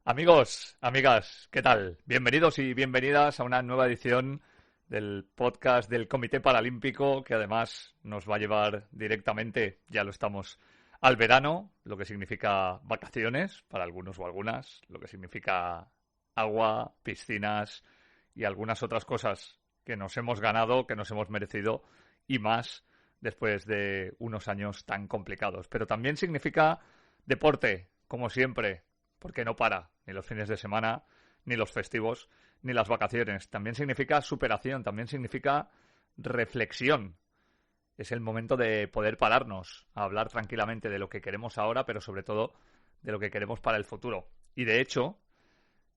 Amigos, amigas, ¿qué tal? Bienvenidos y bienvenidas a una nueva edición del podcast del Comité Paralímpico, que además nos va a llevar directamente, ya lo estamos, al verano, lo que significa vacaciones para algunos o algunas, lo que significa agua, piscinas y algunas otras cosas que nos hemos ganado, que nos hemos merecido y más después de unos años tan complicados. Pero también significa deporte, como siempre, porque no para, ni los fines de semana, ni los festivos, ni las vacaciones. También significa superación, también significa reflexión. Es el momento de poder pararnos a hablar tranquilamente de lo que queremos ahora, pero sobre todo de lo que queremos para el futuro. Y de hecho,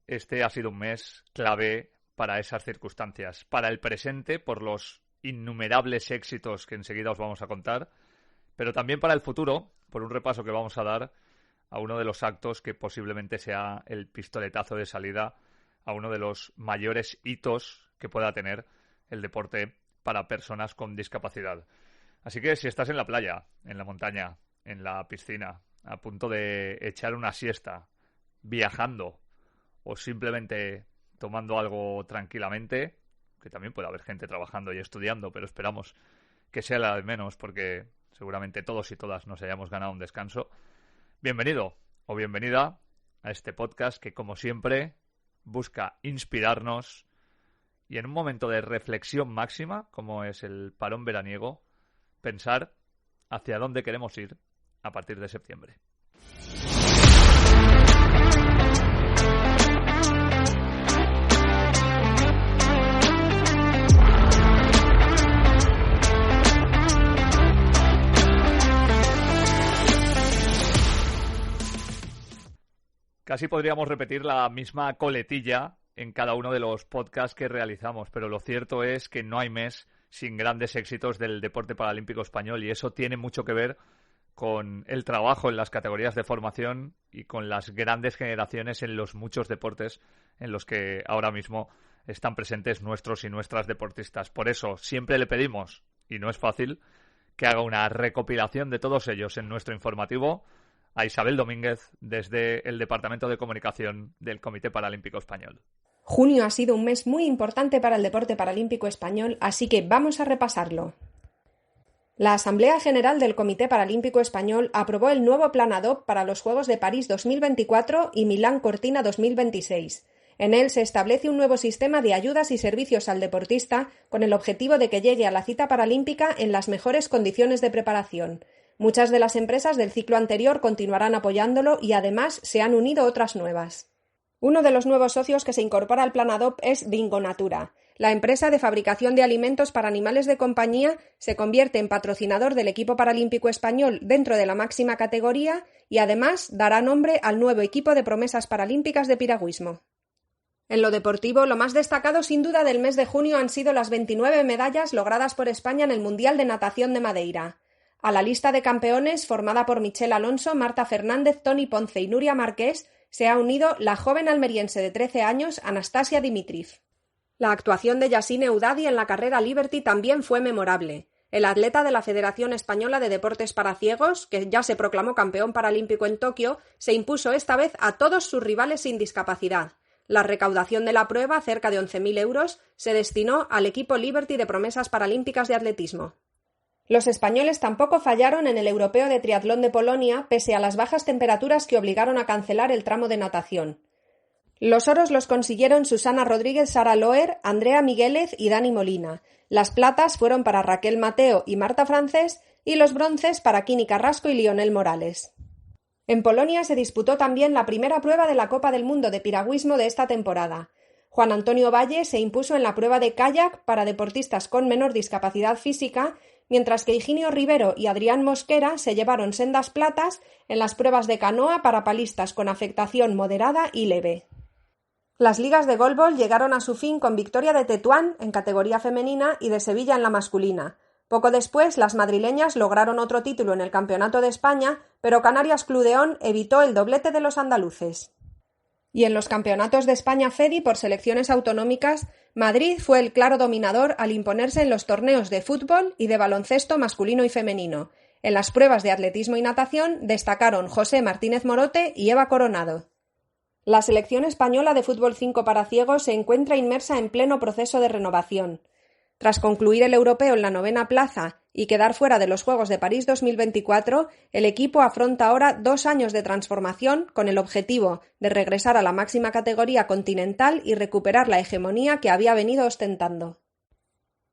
este ha sido un mes clave para esas circunstancias. Para el presente, por los innumerables éxitos que enseguida os vamos a contar, pero también para el futuro, por un repaso que vamos a dar a uno de los actos que posiblemente sea el pistoletazo de salida a uno de los mayores hitos que pueda tener el deporte para personas con discapacidad. Así que si estás en la playa, en la montaña, en la piscina, a punto de echar una siesta, viajando o simplemente tomando algo tranquilamente, que también puede haber gente trabajando y estudiando, pero esperamos que sea la de menos porque seguramente todos y todas nos hayamos ganado un descanso. Bienvenido o bienvenida a este podcast que, como siempre, busca inspirarnos y en un momento de reflexión máxima, como es el parón veraniego, pensar hacia dónde queremos ir a partir de septiembre. Casi podríamos repetir la misma coletilla en cada uno de los podcasts que realizamos, pero lo cierto es que no hay mes sin grandes éxitos del deporte paralímpico español y eso tiene mucho que ver con el trabajo en las categorías de formación y con las grandes generaciones en los muchos deportes en los que ahora mismo están presentes nuestros y nuestras deportistas. Por eso siempre le pedimos, y no es fácil, que haga una recopilación de todos ellos en nuestro informativo a Isabel Domínguez desde el Departamento de Comunicación del Comité Paralímpico Español. Junio ha sido un mes muy importante para el deporte paralímpico español, así que vamos a repasarlo. La Asamblea General del Comité Paralímpico Español aprobó el nuevo Plan ad hoc para los Juegos de París 2024 y Milán Cortina 2026. En él se establece un nuevo sistema de ayudas y servicios al deportista con el objetivo de que llegue a la cita paralímpica en las mejores condiciones de preparación. Muchas de las empresas del ciclo anterior continuarán apoyándolo y además se han unido otras nuevas. Uno de los nuevos socios que se incorpora al Plan ad hoc es Dingo Natura. La empresa de fabricación de alimentos para animales de compañía se convierte en patrocinador del equipo paralímpico español dentro de la máxima categoría y además dará nombre al nuevo equipo de promesas paralímpicas de piragüismo. En lo deportivo, lo más destacado sin duda del mes de junio han sido las 29 medallas logradas por España en el Mundial de Natación de Madeira. A la lista de campeones, formada por Michelle Alonso, Marta Fernández, Toni Ponce y Nuria Marqués, se ha unido la joven almeriense de 13 años, Anastasia Dimitriv. La actuación de Yassine Eudadi en la carrera Liberty también fue memorable. El atleta de la Federación Española de Deportes para Ciegos, que ya se proclamó campeón paralímpico en Tokio, se impuso esta vez a todos sus rivales sin discapacidad. La recaudación de la prueba, cerca de 11.000 euros, se destinó al equipo Liberty de promesas paralímpicas de atletismo. Los españoles tampoco fallaron en el Europeo de Triatlón de Polonia, pese a las bajas temperaturas que obligaron a cancelar el tramo de natación. Los oros los consiguieron Susana Rodríguez, Sara Loer, Andrea Miguélez y Dani Molina. Las platas fueron para Raquel Mateo y Marta Francés y los bronces para Kini Carrasco y Lionel Morales. En Polonia se disputó también la primera prueba de la Copa del Mundo de piragüismo de esta temporada. Juan Antonio Valle se impuso en la prueba de kayak para deportistas con menor discapacidad física, mientras que Higinio Rivero y Adrián Mosquera se llevaron sendas platas en las pruebas de canoa para palistas con afectación moderada y leve. Las ligas de golbol llegaron a su fin con victoria de Tetuán en categoría femenina y de Sevilla en la masculina. Poco después, las madrileñas lograron otro título en el Campeonato de España, pero Canarias Cludeón evitó el doblete de los andaluces. Y en los campeonatos de España FEDI por selecciones autonómicas, Madrid fue el claro dominador al imponerse en los torneos de fútbol y de baloncesto masculino y femenino. En las pruebas de atletismo y natación destacaron José Martínez Morote y Eva Coronado. La selección española de fútbol 5 para ciegos se encuentra inmersa en pleno proceso de renovación. Tras concluir el europeo en la 9ª plaza y quedar fuera de los Juegos de París 2024, el equipo afronta ahora 2 años de transformación con el objetivo de regresar a la máxima categoría continental y recuperar la hegemonía que había venido ostentando.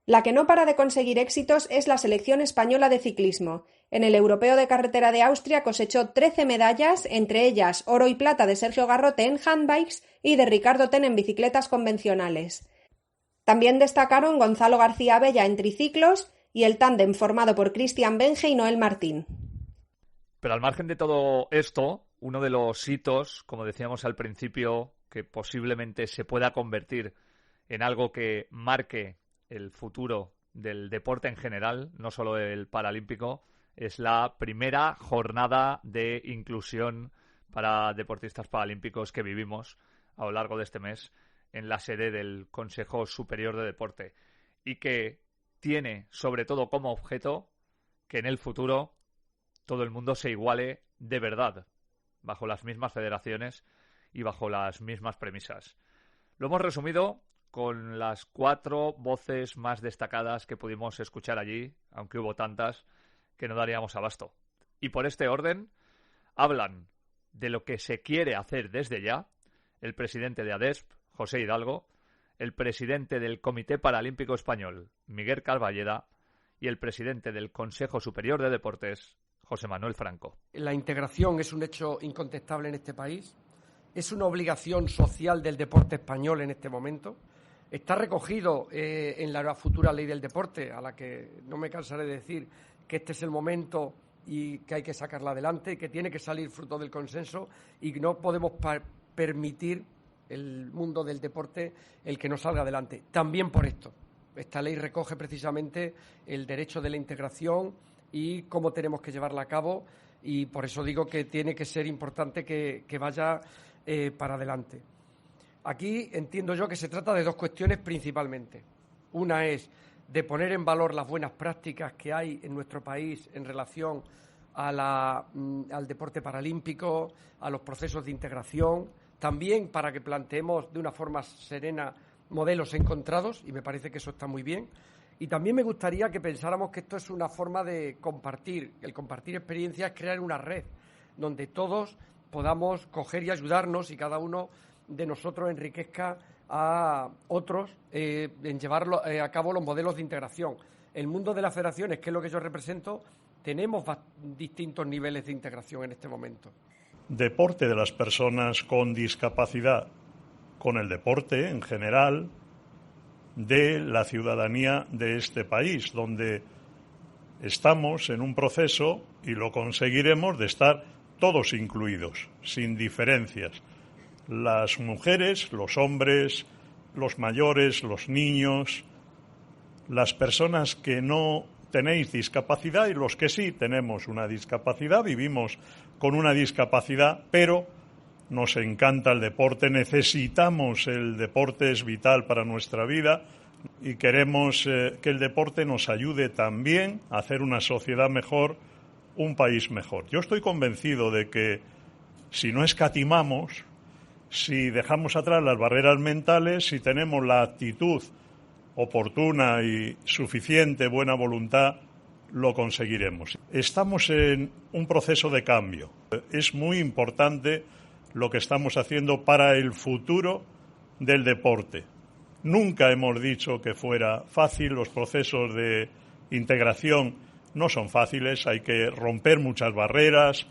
La que no para de conseguir éxitos es la selección española de ciclismo. En el Europeo de Carretera de Austria cosechó 13 medallas, entre ellas oro y plata de Sergio Garrote en handbikes y de Ricardo Ten en bicicletas convencionales. También destacaron Gonzalo García Abella en triciclos y el tándem formado por Cristian Benge y Noel Martín. Pero al margen de todo esto, uno de los hitos, como decíamos al principio, que posiblemente se pueda convertir en algo que marque el futuro del deporte en general, no solo el paralímpico, es la primera jornada de inclusión para deportistas paralímpicos que vivimos a lo largo de este mes en la sede del Consejo Superior de Deporte y que tiene sobre todo como objeto que en el futuro todo el mundo se iguale de verdad, bajo las mismas federaciones y bajo las mismas premisas. Lo hemos resumido con las 4 voces más destacadas que pudimos escuchar allí, aunque hubo tantas que no daríamos abasto. Y por este orden, hablan de lo que se quiere hacer desde ya el presidente de ADESP, José Hidalgo, el presidente del Comité Paralímpico Español, Miguel Carballeda, y el presidente del Consejo Superior de Deportes, José Manuel Franco. La integración es un hecho incontestable en este país, es una obligación social del deporte español en este momento. Está recogido en la futura ley del deporte, a la que no me cansaré de decir que este es el momento y que hay que sacarla adelante, que tiene que salir fruto del consenso y que no podemos permitir el mundo del deporte el que no salga adelante. También por esto, esta ley recoge precisamente el derecho de la integración y cómo tenemos que llevarla a cabo, y por eso digo que tiene que ser importante que vaya para adelante. Aquí entiendo yo que se trata de 2 cuestiones principalmente. Una es de poner en valor las buenas prácticas que hay en nuestro país en relación al deporte paralímpico, a los procesos de integración, también para que planteemos de una forma serena modelos encontrados, y me parece que eso está muy bien. Y también me gustaría que pensáramos que esto es una forma de compartir. El compartir experiencias es crear una red donde todos podamos coger y ayudarnos y cada uno de nosotros enriquezca a otros en llevar a cabo los modelos de integración. El mundo de las federaciones, que es lo que yo represento, tenemos distintos niveles de integración en este momento. Deporte de las personas con discapacidad, con el deporte en general de la ciudadanía de este país, donde estamos en un proceso, y lo conseguiremos, de estar todos incluidos, sin diferencias. Las mujeres, los hombres, los mayores, los niños, las personas que no tenéis discapacidad y los que sí tenemos una discapacidad, vivimos con una discapacidad, pero nos encanta el deporte, necesitamos el deporte, es vital para nuestra vida y queremos que el deporte nos ayude también a hacer una sociedad mejor, un país mejor. Yo estoy convencido de que si no escatimamos, si dejamos atrás las barreras mentales, si tenemos la actitud oportuna y suficiente buena voluntad, lo conseguiremos. Estamos en un proceso de cambio. Es muy importante lo que estamos haciendo para el futuro del deporte. Nunca hemos dicho que fuera fácil, los procesos de integración no son fáciles, hay que romper muchas barreras,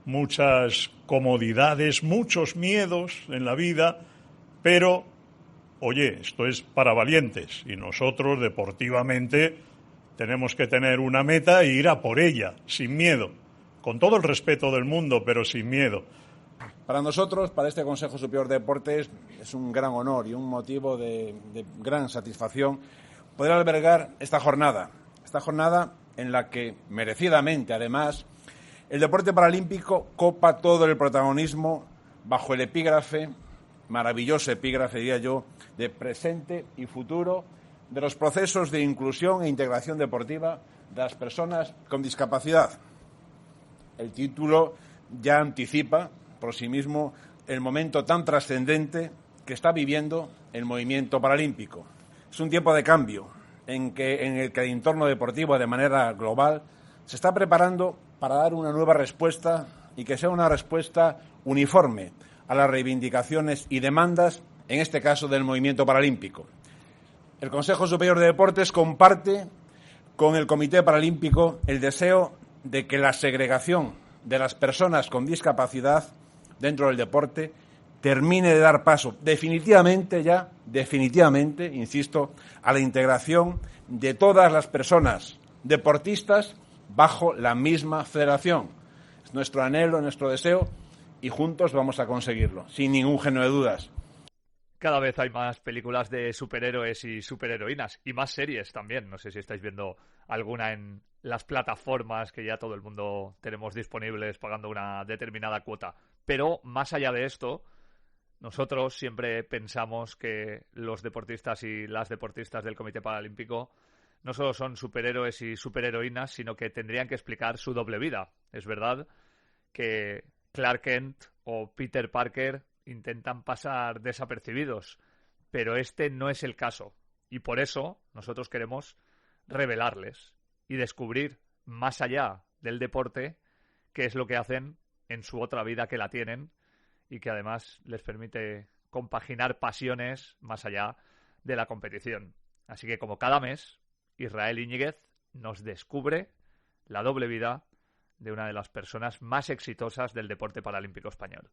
muchas comodidades, muchos miedos en la vida, pero, oye, esto es para valientes y nosotros deportivamente tenemos que tener una meta e ir a por ella, sin miedo, con todo el respeto del mundo, pero sin miedo. Para nosotros, para este Consejo Superior de Deportes, es un gran honor y un motivo de gran satisfacción poder albergar esta jornada en la que, merecidamente además, el deporte paralímpico copa todo el protagonismo bajo el epígrafe, maravilloso epígrafe, diría yo, de presente y futuro de los procesos de inclusión e integración deportiva de las personas con discapacidad. El título ya anticipa por sí mismo el momento tan trascendente que está viviendo el movimiento paralímpico. Es un tiempo de cambio en el que el entorno deportivo, de manera global, se está preparando para dar una nueva respuesta y que sea una respuesta uniforme a las reivindicaciones y demandas, en este caso del movimiento paralímpico. El Consejo Superior de Deportes comparte con el Comité Paralímpico el deseo de que la segregación de las personas con discapacidad dentro del deporte termine de dar paso definitivamente, insisto, a la integración de todas las personas deportistas bajo la misma federación. Es nuestro anhelo, nuestro deseo, y juntos vamos a conseguirlo, sin ningún género de dudas. Cada vez hay más películas de superhéroes y superheroínas, y más series también. No sé si estáis viendo alguna en las plataformas que ya todo el mundo tenemos disponibles pagando una determinada cuota. Pero más allá de esto, nosotros siempre pensamos que los deportistas y las deportistas del Comité Paralímpico no solo son superhéroes y superheroínas, sino que tendrían que explicar su doble vida. Es verdad que Clark Kent o Peter Parker intentan pasar desapercibidos, pero este no es el caso. Y por eso nosotros queremos revelarles y descubrir, más allá del deporte, qué es lo que hacen en su otra vida que la tienen y que además les permite compaginar pasiones más allá de la competición. Así que, como cada mes, Israel Íñiguez nos descubre la doble vida de una de las personas más exitosas del deporte paralímpico español.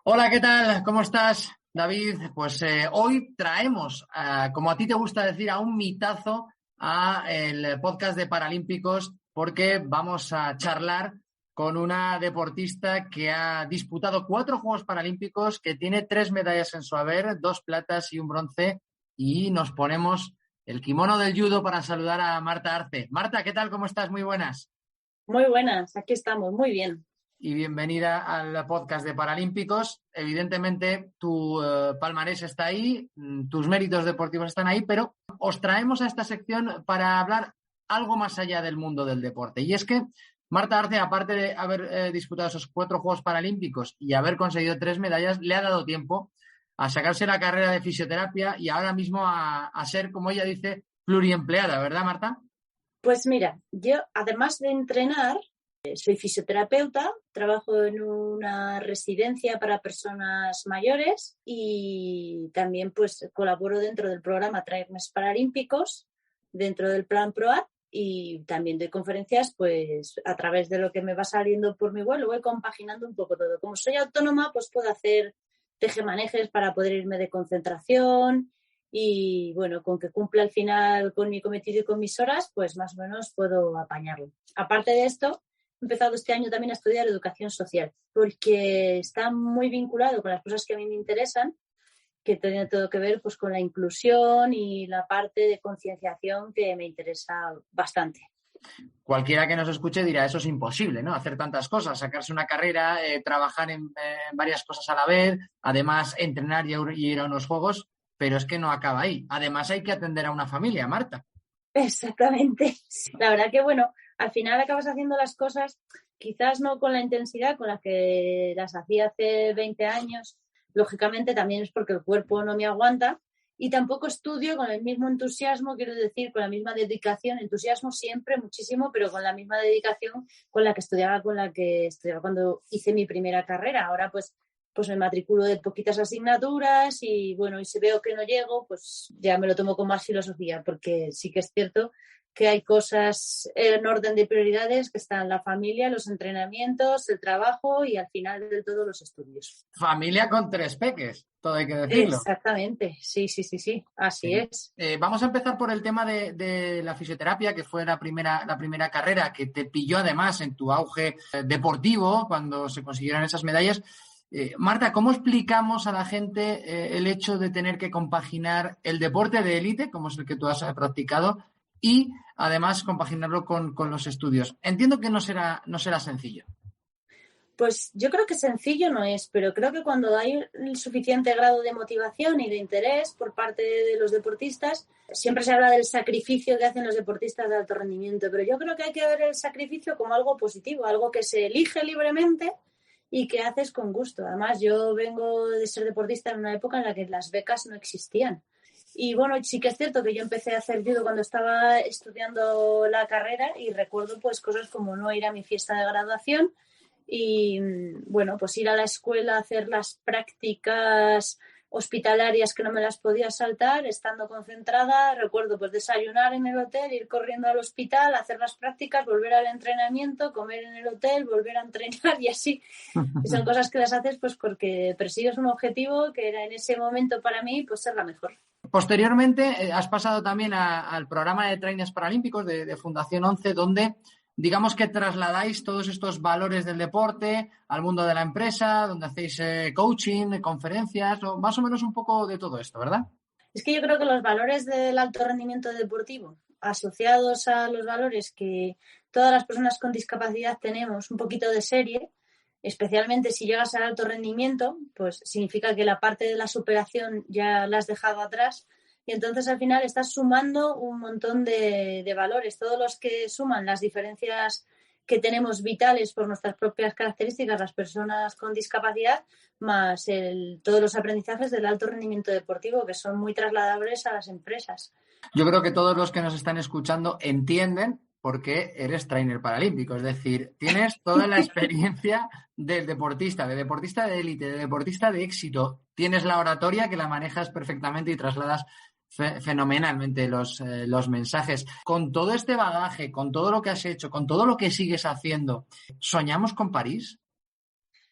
Hola, ¿qué tal? ¿Cómo estás, David? Pues hoy traemos, como a ti te gusta decir, a un mitazo a el podcast de Paralímpicos, porque vamos a charlar con una deportista que ha disputado 4 Juegos Paralímpicos, que tiene 3 medallas en su haber, 2 platas y un bronce, y nos ponemos el kimono del judo para saludar a Marta Arce. Marta, ¿qué tal? ¿Cómo estás? Muy buenas. Muy buenas, aquí estamos, muy bien. Y bienvenida al podcast de Paralímpicos. Evidentemente, tu palmarés está ahí, tus méritos deportivos están ahí, pero os traemos a esta sección para hablar algo más allá del mundo del deporte. Y es que Marta Arce, aparte de haber disputado esos 4 Juegos Paralímpicos y haber conseguido 3 medallas, le ha dado tiempo a sacarse la carrera de fisioterapia y ahora mismo a ser, como ella dice, pluriempleada, ¿verdad, Marta? Pues mira, yo además de entrenar, soy fisioterapeuta, trabajo en una residencia para personas mayores y también pues colaboro dentro del programa Trainers Paralímpicos, dentro del plan PROAD, y también doy conferencias pues a través de lo que me va saliendo por mi web, lo voy compaginando un poco todo. Como soy autónoma, pues puedo hacer tejemanejes para poder irme de concentración y bueno, con que cumpla al final con mi cometido y con mis horas, pues más o menos puedo apañarlo. Aparte de esto, he empezado este año también a estudiar educación social, porque está muy vinculado con las cosas que a mí me interesan, que tiene todo que ver pues con la inclusión y la parte de concienciación que me interesa bastante. Cualquiera que nos escuche dirá, eso es imposible, ¿no? Hacer tantas cosas, sacarse una carrera, trabajar en varias cosas a la vez, además entrenar y ir a unos juegos, pero es que no acaba ahí. Además hay que atender a una familia, Marta. Exactamente. La verdad que, bueno, al final acabas haciendo las cosas quizás no con la intensidad con la que las hacía hace 20 años. Lógicamente también es porque el cuerpo no me aguanta y tampoco estudio con el mismo entusiasmo, quiero decir, con la misma dedicación, entusiasmo siempre, muchísimo, pero con la misma dedicación con la que estudiaba cuando hice mi primera carrera. Ahora pues me matriculo de poquitas asignaturas y bueno, y si veo que no llego, pues ya me lo tomo con más filosofía, porque sí que es cierto que hay cosas en orden de prioridades que están la familia, los entrenamientos, el trabajo y al final del todo los estudios. Familia con 3 peques, todo hay que decirlo. Exactamente, sí, así es. Vamos a empezar por el tema de la fisioterapia, que fue la primera carrera que te pilló además en tu auge deportivo cuando se consiguieron esas medallas. Marta, ¿cómo explicamos a la gente el hecho de tener que compaginar el deporte de élite, como es el que tú has practicado, y además compaginarlo con los estudios? Entiendo que no será sencillo. Pues yo creo que sencillo no es, pero creo que cuando hay el suficiente grado de motivación y de interés por parte de los deportistas, siempre se habla del sacrificio que hacen los deportistas de alto rendimiento, pero yo creo que hay que ver el sacrificio como algo positivo, algo que se elige libremente y que haces con gusto. Además, yo vengo de ser deportista en una época en la que las becas no existían. Y bueno, sí que es cierto que yo empecé a hacer judo cuando estaba estudiando la carrera y recuerdo pues cosas como no ir a mi fiesta de graduación y bueno, pues ir a la escuela a hacer las prácticas hospitalarias que no me las podía saltar, estando concentrada. Recuerdo pues desayunar en el hotel, ir corriendo al hospital, hacer las prácticas, volver al entrenamiento, comer en el hotel, volver a entrenar y así. Y son cosas que las haces pues porque persigues un objetivo que era en ese momento para mí pues ser la mejor. Posteriormente has pasado también al programa de trainers paralímpicos de Fundación 11, donde digamos que trasladáis todos estos valores del deporte al mundo de la empresa, donde hacéis coaching, conferencias, o más o menos un poco de todo esto, ¿verdad? Es que yo creo que los valores del alto rendimiento deportivo, asociados a los valores que todas las personas con discapacidad tenemos un poquito de serie, especialmente si llegas al alto rendimiento, pues significa que la parte de la superación ya la has dejado atrás. Y entonces al final estás sumando un montón de valores, todos los que suman las diferencias que tenemos vitales por nuestras propias características, las personas con discapacidad, más todos los aprendizajes del alto rendimiento deportivo que son muy trasladables a las empresas. Yo creo que todos los que nos están escuchando entienden por qué eres trainer paralímpico, es decir, tienes toda la experiencia del deportista, de élite, de deportista de éxito, tienes la oratoria que la manejas perfectamente y trasladas fenomenalmente los mensajes. Con todo este bagaje, con todo lo que has hecho, con todo lo que sigues haciendo, ¿soñamos con París?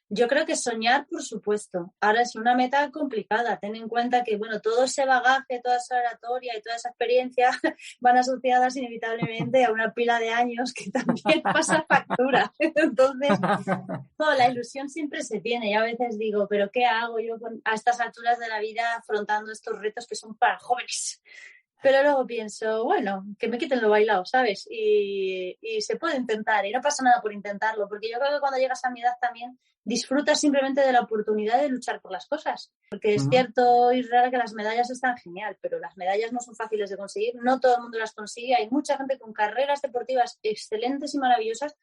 Yo creo que soñar, por supuesto. Ahora es una meta complicada. Ten en cuenta que, bueno, todo ese bagaje, toda esa oratoria y toda esa experiencia van asociadas inevitablemente a una pila de años que también pasa factura. Entonces, no, la ilusión siempre se tiene. Y a veces digo, ¿pero qué hago yo a estas alturas de la vida afrontando estos retos que son para jóvenes? Pero luego pienso, bueno, que me quiten lo bailado, ¿sabes? Y se puede intentar y no pasa nada por intentarlo, porque yo creo que cuando llegas a mi edad también disfrutas simplemente de la oportunidad de luchar por las cosas. Porque es cierto, Israel, que las medallas están genial, pero las medallas no son fáciles de conseguir, no todo el mundo las consigue. Hay mucha gente con carreras deportivas excelentes y maravillosas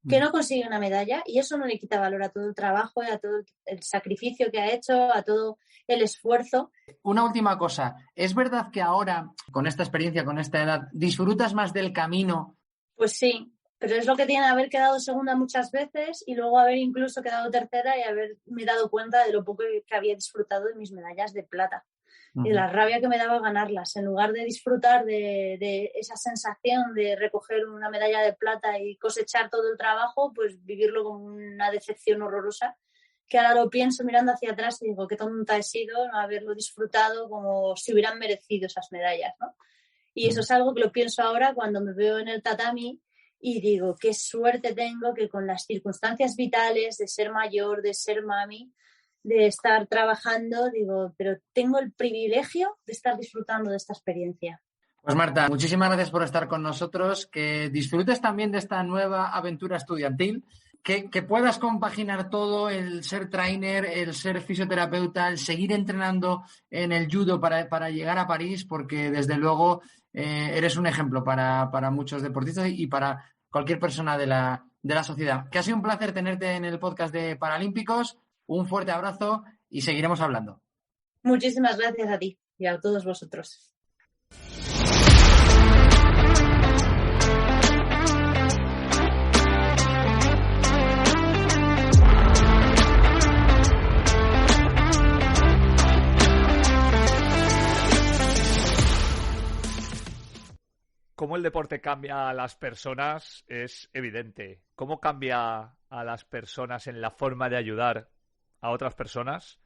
que no consigue una medalla y eso no le quita valor a todo el trabajo, a todo el sacrificio que ha hecho, a todo el esfuerzo. Una última cosa, ¿es verdad que ahora, con esta experiencia, con esta edad, disfrutas más del camino? Pues sí, pero es lo que tiene haber quedado segunda muchas veces y luego haber incluso quedado tercera y haberme dado cuenta de lo poco que había disfrutado de mis medallas de plata. Y la rabia que me daba ganarlas, en lugar de disfrutar de esa sensación de recoger una medalla de plata y cosechar todo el trabajo, pues vivirlo como una decepción horrorosa, que ahora lo pienso mirando hacia atrás y digo, qué tonta he sido no haberlo disfrutado como si hubieran merecido esas medallas, ¿no? Y eso es algo que lo pienso ahora cuando me veo en el tatami y digo, qué suerte tengo que con las circunstancias vitales de ser mayor, de ser mami, de estar trabajando, digo, pero tengo el privilegio de estar disfrutando de esta experiencia. Pues Marta, muchísimas gracias por estar con nosotros, que disfrutes también de esta nueva aventura estudiantil, que puedas compaginar todo, el ser trainer, el ser fisioterapeuta, el seguir entrenando en el judo para llegar a París, porque desde luego eres un ejemplo para muchos deportistas y para cualquier persona de la sociedad. Que ha sido un placer tenerte en el podcast de Paralímpicos. Un fuerte abrazo y seguiremos hablando. Muchísimas gracias a ti y a todos vosotros. Cómo el deporte cambia a las personas es evidente. Cómo cambia a las personas en la forma de ayudar a otras personas,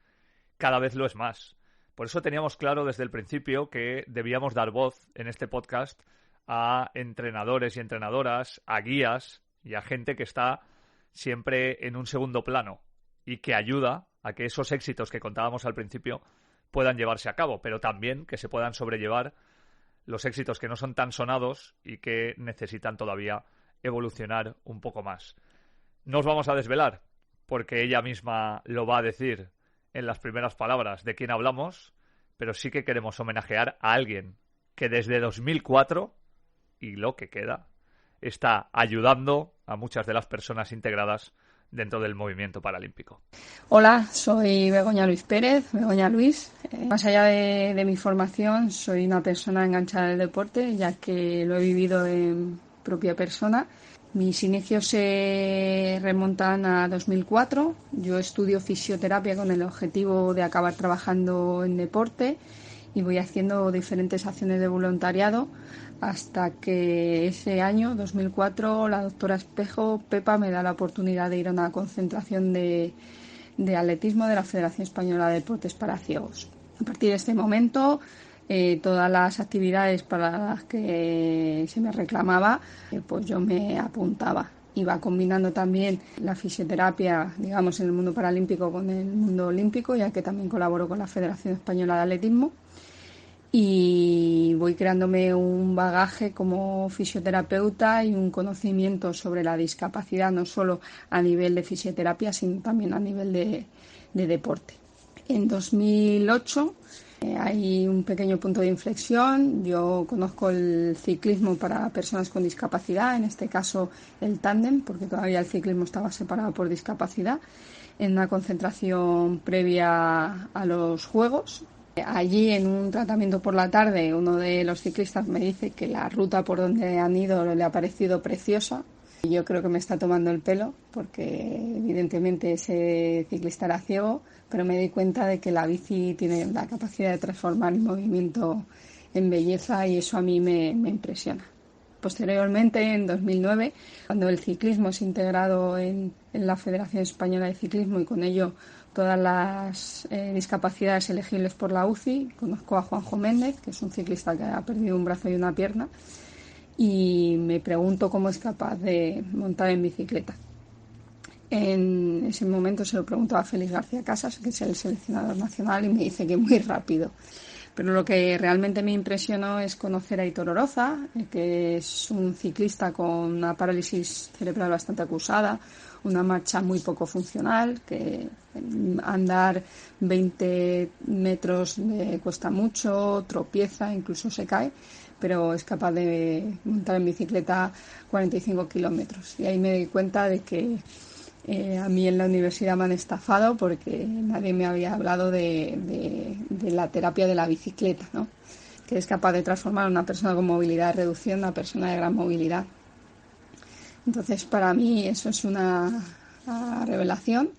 cada vez lo es más. Por eso teníamos claro desde el principio que debíamos dar voz en este podcast a entrenadores y entrenadoras, a guías y a gente que está siempre en un segundo plano y que ayuda a que esos éxitos que contábamos al principio puedan llevarse a cabo, pero también que se puedan sobrellevar los éxitos que no son tan sonados y que necesitan todavía evolucionar un poco más. No os vamos a desvelar, porque ella misma lo va a decir en las primeras palabras de quién hablamos, pero sí que queremos homenajear a alguien que desde 2004, y lo que queda, está ayudando a muchas de las personas integradas dentro del movimiento paralímpico. Hola, soy Begoña Luis Pérez, Begoña Luis. Más allá de mi formación, soy una persona enganchada al deporte, ya que lo he vivido en propia persona. Mis inicios se remontan a 2004. Yo estudio fisioterapia con el objetivo de acabar trabajando en deporte y voy haciendo diferentes acciones de voluntariado hasta que ese año, 2004, la doctora Espejo, Pepa, me da la oportunidad de ir a una concentración de atletismo de la Federación Española de Deportes para Ciegos. A partir de este momento, todas las actividades para las que se me reclamaba, pues yo me apuntaba. Iba combinando también la fisioterapia, digamos, en el mundo paralímpico con el mundo olímpico, ya que también colaboro con la Federación Española de Atletismo. Y voy creándome un bagaje como fisioterapeuta y un conocimiento sobre la discapacidad, no solo a nivel de fisioterapia, sino también a nivel de deporte. En 2008 hay un pequeño punto de inflexión. Yo conozco el ciclismo para personas con discapacidad, en este caso el tándem, porque todavía el ciclismo estaba separado por discapacidad, en una concentración previa a los Juegos. Allí, en un tratamiento por la tarde, uno de los ciclistas me dice que la ruta por donde han ido le ha parecido preciosa. Yo creo que me está tomando el pelo, porque evidentemente ese ciclista era ciego, pero me di cuenta de que la bici tiene la capacidad de transformar el movimiento en belleza y eso a mí me impresiona. Posteriormente, en 2009, cuando el ciclismo es integrado en la Federación Española de Ciclismo y con ello todas las discapacidades elegibles por la UCI, conozco a Juanjo Méndez, que es un ciclista que ha perdido un brazo y una pierna, y me pregunto cómo es capaz de montar en bicicleta. En ese momento se lo pregunto a Félix García Casas, que es el seleccionador nacional, y me dice que muy rápido. Pero lo que realmente me impresionó es conocer a Aitor Oroza, que es un ciclista con una parálisis cerebral bastante acusada, una marcha muy poco funcional, que andar 20 metros le cuesta mucho, tropieza, incluso se cae, pero es capaz de montar en bicicleta 45 kilómetros. Y ahí me di cuenta de que a mí en la universidad me han estafado porque nadie me había hablado de la terapia de la bicicleta, ¿no? Que es capaz de transformar a una persona con movilidad de reducción en una persona de gran movilidad. Entonces, para mí eso es una revelación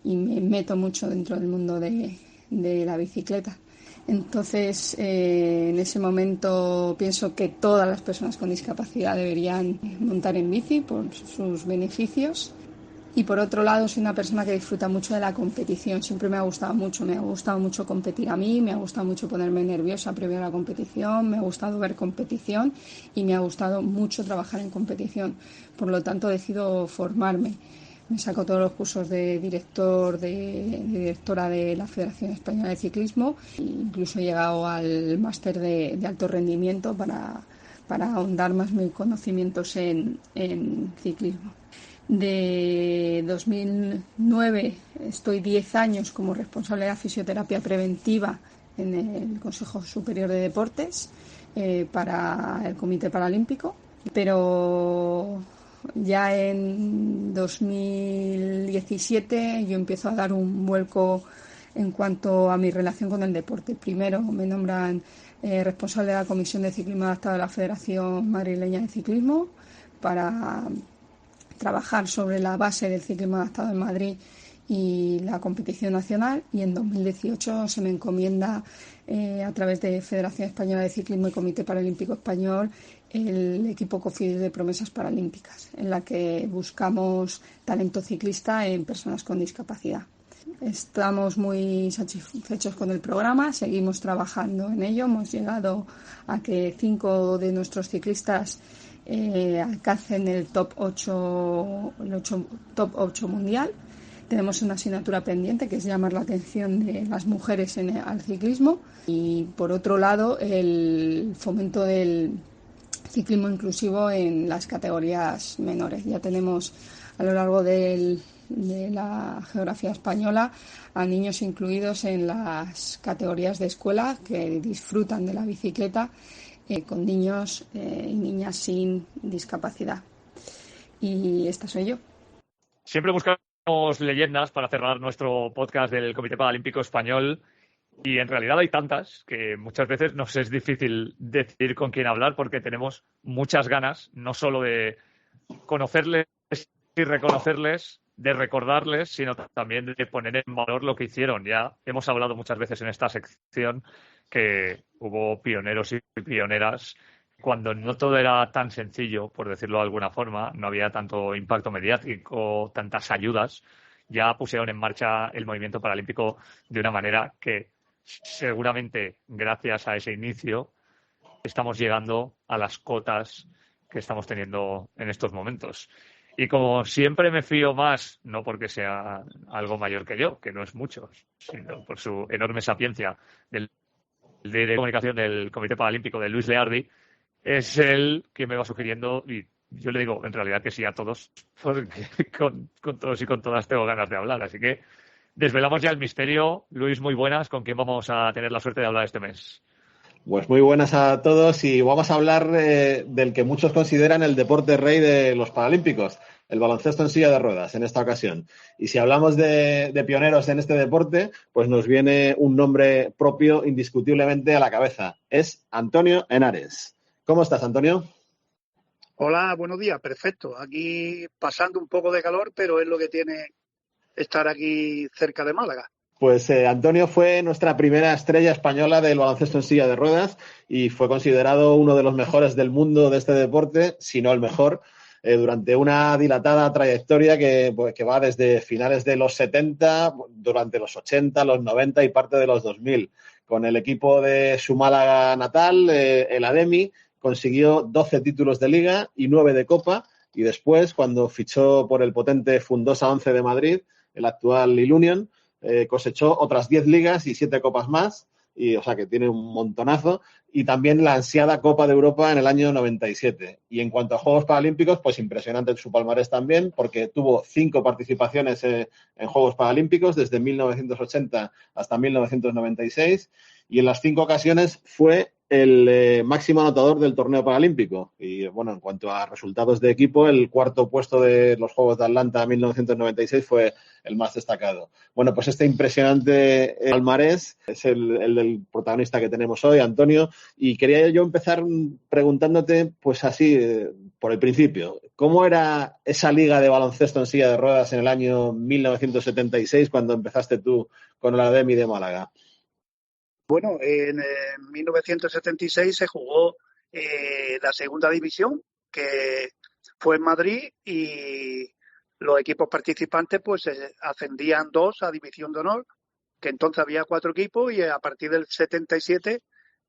y me meto mucho dentro del mundo de la bicicleta. Entonces, en ese momento pienso que todas las personas con discapacidad deberían montar en bici por sus beneficios. Y por otro lado, soy una persona que disfruta mucho de la competición. Siempre me ha gustado mucho competir a mí, me ha gustado mucho ponerme nerviosa previo a la competición, me ha gustado ver competición y me ha gustado mucho trabajar en competición. Por lo tanto, decido formarme. Me saco todos los cursos de directora de la Federación Española de Ciclismo e incluso he llegado al máster de alto rendimiento para ahondar más mis conocimientos en ciclismo. De 2009 estoy 10 años como responsable de la fisioterapia preventiva en el Consejo Superior de Deportes para el Comité Paralímpico, pero ya en 2017 yo empiezo a dar un vuelco en cuanto a mi relación con el deporte. Primero me nombran responsable de la Comisión de Ciclismo Adaptado de la Federación Madrileña de Ciclismo para trabajar sobre la base del ciclismo adaptado en Madrid y la competición nacional, y en 2018 se me encomienda a través de Federación Española de Ciclismo y Comité Paralímpico Español el equipo Cofidis de Promesas Paralímpicas, en la que buscamos talento ciclista en personas con discapacidad. Estamos muy satisfechos con el programa, seguimos trabajando en ello. Hemos llegado a que 5 de nuestros ciclistas alcancen el top 8 mundial. Tenemos una asignatura pendiente que es llamar la atención de las mujeres al ciclismo y, por otro lado, el fomento del ciclismo inclusivo en las categorías menores. Ya tenemos a lo largo de la geografía española a niños incluidos en las categorías de escuela que disfrutan de la bicicleta con niños y niñas sin discapacidad. Y esta soy yo. Siempre buscamos leyendas para cerrar nuestro podcast del Comité Paralímpico Español y en realidad hay tantas que muchas veces nos es difícil decidir con quién hablar porque tenemos muchas ganas, no solo de conocerles y reconocerles, de recordarles, sino también de poner en valor lo que hicieron. Ya hemos hablado muchas veces en esta sección que hubo pioneros y pioneras cuando no todo era tan sencillo, por decirlo de alguna forma, no había tanto impacto mediático, tantas ayudas, ya pusieron en marcha el movimiento paralímpico de una manera que seguramente gracias a ese inicio estamos llegando a las cotas que estamos teniendo en estos momentos. Y como siempre me fío más, no porque sea algo mayor que yo, que no es mucho, sino por su enorme sapiencia del de comunicación del Comité Paralímpico de Luis Leardi, es él quien me va sugiriendo, y yo le digo en realidad que sí a todos, porque con todos y con todas tengo ganas de hablar. Así que desvelamos ya el misterio. Luis, muy buenas. ¿Con quién vamos a tener la suerte de hablar este mes? Pues muy buenas a todos y vamos a hablar del que muchos consideran el deporte rey de los Paralímpicos, el baloncesto en silla de ruedas en esta ocasión. Y si hablamos de pioneros en este deporte, pues nos viene un nombre propio indiscutiblemente a la cabeza. Es Antonio Henares. ¿Cómo estás, Antonio? Hola, buenos días. Perfecto. Aquí pasando un poco de calor, pero es lo que tiene estar aquí cerca de Málaga. Pues Antonio fue nuestra primera estrella española del baloncesto en silla de ruedas y fue considerado uno de los mejores del mundo de este deporte, si no el mejor, durante una dilatada trayectoria que va desde finales de los 70, durante los 80, los 90 y parte de los 2000. Con el equipo de su Málaga natal, el Ademi, consiguió 12 títulos de Liga y 9 de Copa, y después, cuando fichó por el potente Fundosa 11 de Madrid, el actual Ilunion, cosechó otras 10 ligas y 7 copas más, y, o sea que tiene un montonazo, y también la ansiada Copa de Europa en el año 97. Y en cuanto a Juegos Paralímpicos, pues impresionante su palmarés también, porque tuvo 5 participaciones en Juegos Paralímpicos desde 1980 hasta 1996, y en las 5 ocasiones fue el máximo anotador del torneo paralímpico. Y bueno, en cuanto a resultados de equipo, el 4º puesto de los Juegos de Atlanta 1996 fue el más destacado. Bueno, pues este impresionante palmarés es el del protagonista que tenemos hoy, Antonio, y quería yo empezar preguntándote, pues así, por el principio, ¿cómo era esa liga de baloncesto en silla de ruedas en el año 1976 cuando empezaste tú con la Ademi de Málaga? Bueno, en 1976 se jugó la segunda división, que fue en Madrid, y los equipos participantes pues ascendían 2 a División de Honor, que entonces había 4 equipos, y a partir del 77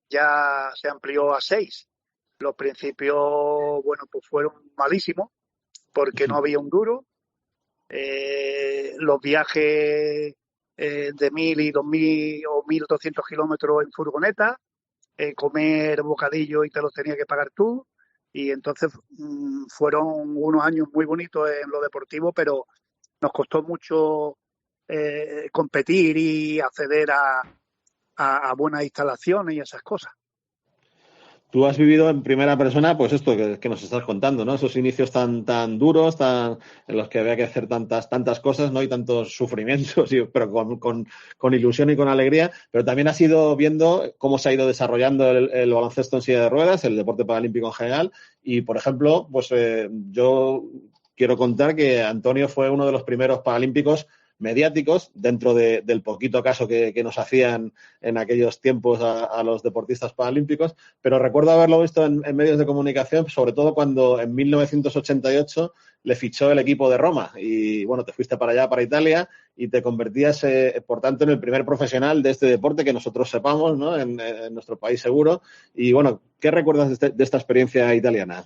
ya se amplió a 6. Los principios, bueno, pues fueron malísimos, porque no había un duro. Los viajes de 1.000 y 2.000 o 1.200 kilómetros en furgoneta, comer bocadillo y te los tenías que pagar tú, y entonces fueron unos años muy bonitos en lo deportivo, pero nos costó mucho competir y acceder a buenas instalaciones y esas cosas. Tú has vivido en primera persona, pues esto que nos estás contando, ¿no? Esos inicios tan duros, en los que había que hacer tantas cosas, ¿no? Y tantos sufrimientos, pero con ilusión y con alegría. Pero también has ido viendo cómo se ha ido desarrollando el baloncesto en silla de ruedas, el deporte paralímpico en general. Y, por ejemplo, pues yo quiero contar que Antonio fue uno de los primeros paralímpicos mediáticos dentro del poquito caso que nos hacían en aquellos tiempos a los deportistas paralímpicos, pero recuerdo haberlo visto en medios de comunicación, sobre todo cuando en 1988 le fichó el equipo de Roma y bueno, te fuiste para allá, para Italia, y te convertías, por tanto, en el primer profesional de este deporte que nosotros sepamos, ¿no? En nuestro país seguro. Y bueno, ¿qué recuerdas de esta experiencia italiana?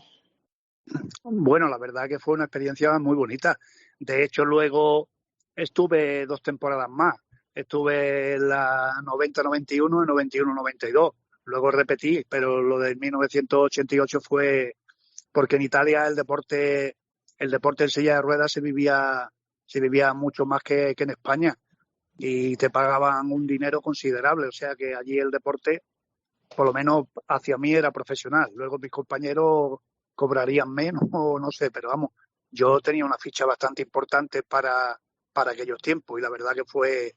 Bueno, la verdad que fue una experiencia muy bonita. De hecho, luego estuve 2 temporadas más. Estuve en la 90-91 y 91-92. Luego repetí, pero lo de 1988 fue porque en Italia el deporte en silla de ruedas se vivía mucho más que en España, y te pagaban un dinero considerable. O sea que allí el deporte, por lo menos hacia mí, era profesional. Luego mis compañeros cobrarían menos o no sé, pero vamos, yo tenía una ficha bastante importante para para aquellos tiempos, y la verdad que fue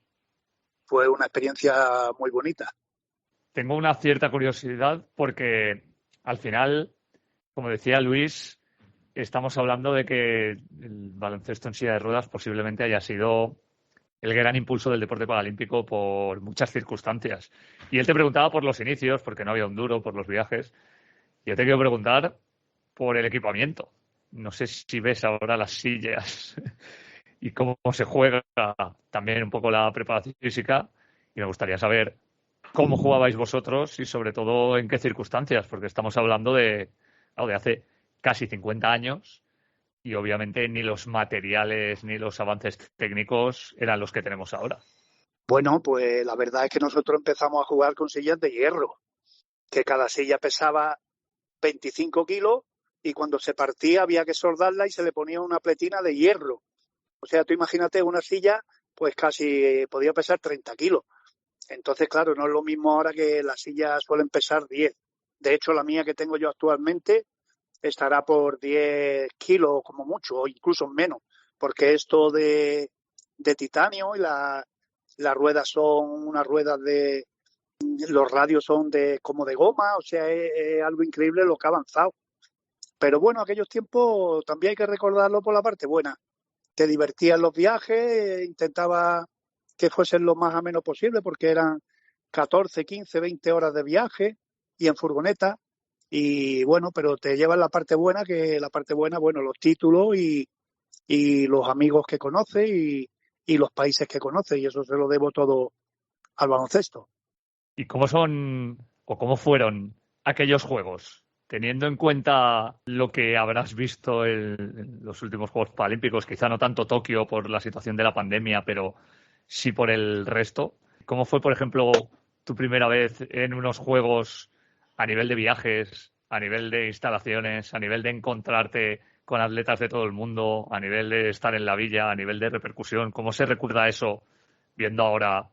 una experiencia muy bonita. Tengo una cierta curiosidad porque al final, como decía Luis, estamos hablando de que el baloncesto en silla de ruedas posiblemente haya sido el gran impulso del deporte paralímpico por muchas circunstancias. Y él te preguntaba por los inicios, porque no había un duro, por los viajes. Yo te quiero preguntar por el equipamiento. No sé si ves ahora las sillas y cómo se juega también un poco la preparación física. Y me gustaría saber cómo jugabais vosotros y sobre todo en qué circunstancias, porque estamos hablando de hace casi 50 años y obviamente ni los materiales ni los avances técnicos eran los que tenemos ahora. Bueno, pues la verdad es que nosotros empezamos a jugar con sillas de hierro, que cada silla pesaba 25 kilos y cuando se partía había que soldarla y se le ponía una pletina de hierro. O sea, tú imagínate una silla, pues casi podía pesar 30 kilos. Entonces, claro, no es lo mismo ahora que las sillas suelen pesar 10. De hecho, la mía que tengo yo actualmente estará por 10 kilos como mucho, o incluso menos, porque es todo de titanio y las ruedas son unas ruedas los radios son como de goma, o sea, es algo increíble lo que ha avanzado. Pero bueno, aquellos tiempos también hay que recordarlo por la parte buena. Te divertías en los viajes, intentaba que fuesen lo más ameno posible, porque eran 14, 15, 20 horas de viaje y en furgoneta. Y bueno, pero te llevas la parte buena, bueno, los títulos y los amigos que conoces y los países que conoces, y eso se lo debo todo al baloncesto. ¿Y cómo son o cómo fueron aquellos juegos? Teniendo en cuenta lo que habrás visto en los últimos Juegos Paralímpicos, quizá no tanto Tokio por la situación de la pandemia, pero sí por el resto. ¿Cómo fue, por ejemplo, tu primera vez en unos juegos a nivel de viajes, a nivel de instalaciones, a nivel de encontrarte con atletas de todo el mundo, a nivel de estar en la villa, a nivel de repercusión? ¿Cómo se recuerda eso viendo ahora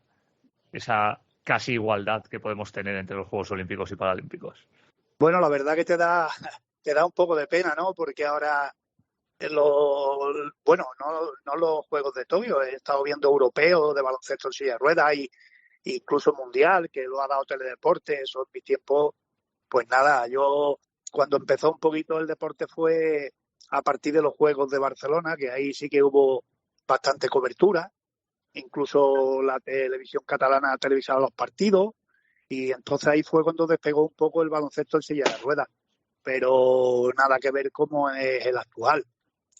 esa casi igualdad que podemos tener entre los Juegos Olímpicos y Paralímpicos? Bueno, la verdad que te da un poco de pena, ¿no? Porque ahora, no los Juegos de Tokio, he estado viendo europeos de baloncesto en silla de ruedas y incluso mundial, que lo ha dado Teledeporte. Eso en mi tiempo, pues nada, yo cuando empezó un poquito el deporte fue a partir de los Juegos de Barcelona, que ahí sí que hubo bastante cobertura, incluso la televisión catalana ha televisado los partidos, y entonces ahí fue cuando despegó un poco el baloncesto en silla de ruedas, pero nada que ver cómo es el actual,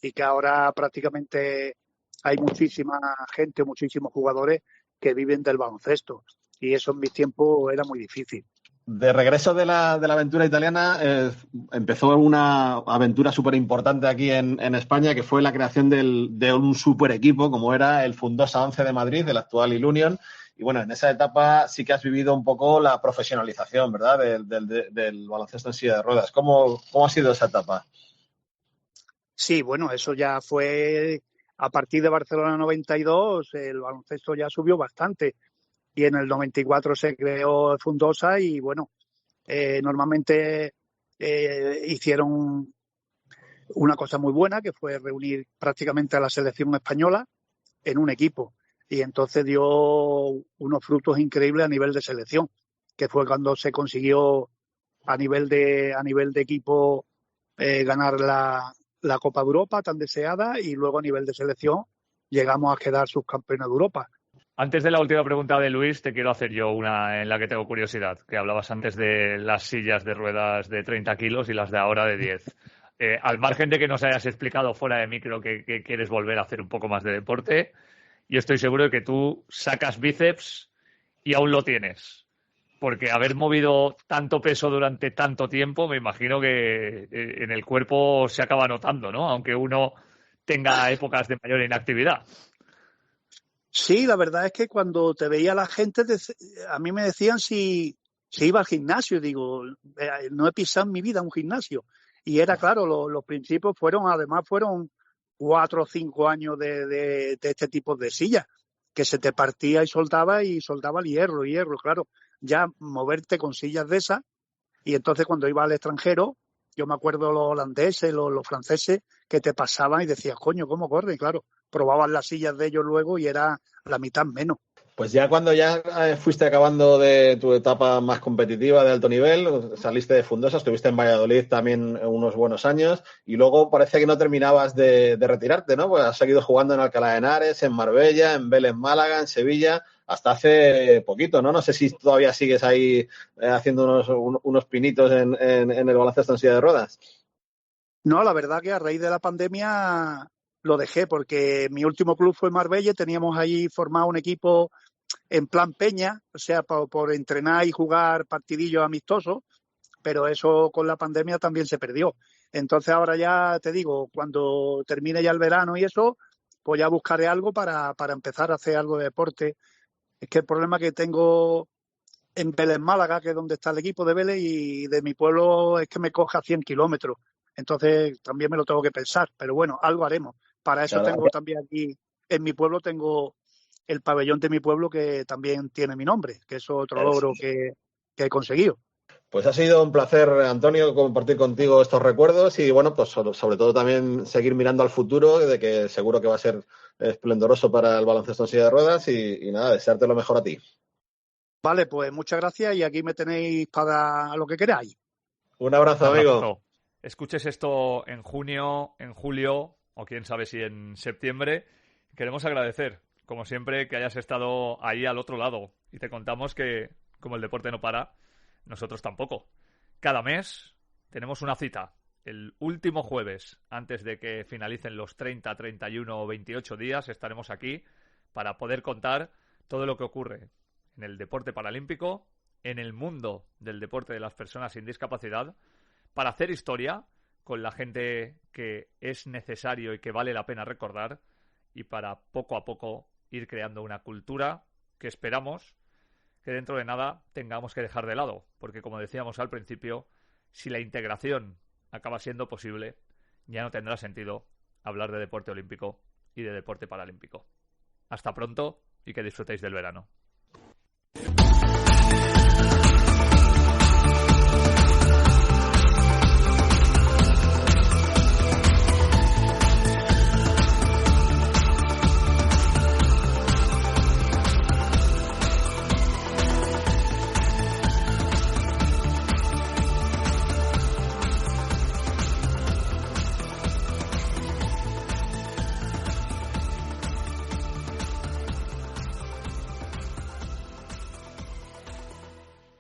y que ahora prácticamente hay muchísima gente, muchísimos jugadores que viven del baloncesto, y eso en mis tiempos era muy difícil. De regreso de la aventura italiana, empezó una aventura súper importante aquí en España, que fue la creación de un super equipo, como era el Fundosa 11 de Madrid, el actual Ilunion. Y bueno, en esa etapa sí que has vivido un poco la profesionalización, ¿verdad?, del baloncesto en silla de ruedas. ¿Cómo ha sido esa etapa? Sí, bueno, eso ya fue a partir de Barcelona 92, el baloncesto ya subió bastante. Y en el 94 se creó Fundosa y bueno, normalmente hicieron una cosa muy buena, que fue reunir prácticamente a la selección española en un equipo, y entonces dio unos frutos increíbles a nivel de selección, que fue cuando se consiguió a nivel de equipo ganar la Copa de Europa tan deseada, y luego a nivel de selección llegamos a quedar subcampeones de Europa. Antes de la última pregunta de Luis, te quiero hacer yo una en la que tengo curiosidad, que hablabas antes de las sillas de ruedas de 30 kilos y las de ahora de 10. Al margen de que nos hayas explicado fuera de micro que quieres volver a hacer un poco más de deporte, yo estoy seguro de que tú sacas bíceps y aún lo tienes. Porque haber movido tanto peso durante tanto tiempo, me imagino que en el cuerpo se acaba notando, ¿no? Aunque uno tenga épocas de mayor inactividad. Sí, la verdad es que cuando te veía la gente, a mí me decían si iba al gimnasio. Digo, no he pisado en mi vida un gimnasio. Y era claro, los principios fueron 4 o 5 años de este tipo de sillas, que se te partía y soltaba el hierro, claro. Ya moverte con sillas de esas, y entonces cuando iba al extranjero, yo me acuerdo los holandeses, los franceses, que te pasaban y decías, coño, ¿cómo corren? Claro, probaban las sillas de ellos luego y era la mitad menos. Pues ya cuando ya fuiste acabando de tu etapa más competitiva de alto nivel, saliste de Fundosa, estuviste en Valladolid también unos buenos años y luego parece que no terminabas de retirarte, ¿no? Pues has seguido jugando en Alcalá de Henares, en Marbella, en Vélez Málaga, en Sevilla, hasta hace poquito, ¿no? No sé si todavía sigues ahí haciendo unos pinitos en el baloncesto en silla de ruedas. No, la verdad que a raíz de la pandemia lo dejé porque mi último club fue Marbella, teníamos ahí formado un equipo en plan peña, o sea, por entrenar y jugar partidillos amistosos, pero eso con la pandemia también se perdió. Entonces ahora ya te digo, cuando termine ya el verano y eso, pues ya buscaré algo para empezar a hacer algo de deporte. Es que el problema que tengo en Vélez Málaga, que es donde está el equipo de Vélez, y de mi pueblo es que me coge a 100 kilómetros. Entonces también me lo tengo que pensar, pero bueno, algo haremos. Para eso Claro. tengo también aquí, en mi pueblo tengo el pabellón de mi pueblo que también tiene mi nombre, que es otro logro que he conseguido. Pues ha sido un placer, Antonio, compartir contigo estos recuerdos y, bueno, pues sobre todo también seguir mirando al futuro, de que seguro que va a ser esplendoroso para el baloncesto en silla de ruedas y nada, desearte lo mejor a ti. Vale, pues muchas gracias y aquí me tenéis para lo que queráis. Un abrazo, amigo. Escuches esto en junio, en julio o quién sabe si en septiembre. Queremos agradecer, como siempre, que hayas estado ahí al otro lado y te contamos que, como el deporte no para, nosotros tampoco. Cada mes tenemos una cita. El último jueves, antes de que finalicen los 30, 31 o 28 días, estaremos aquí para poder contar todo lo que ocurre en el deporte paralímpico, en el mundo del deporte de las personas sin discapacidad, para hacer historia con la gente que es necesario y que vale la pena recordar y para poco a poco ir creando una cultura que esperamos que dentro de nada tengamos que dejar de lado, porque como decíamos al principio, si la integración acaba siendo posible, ya no tendrá sentido hablar de deporte olímpico y de deporte paralímpico. Hasta pronto y que disfrutéis del verano.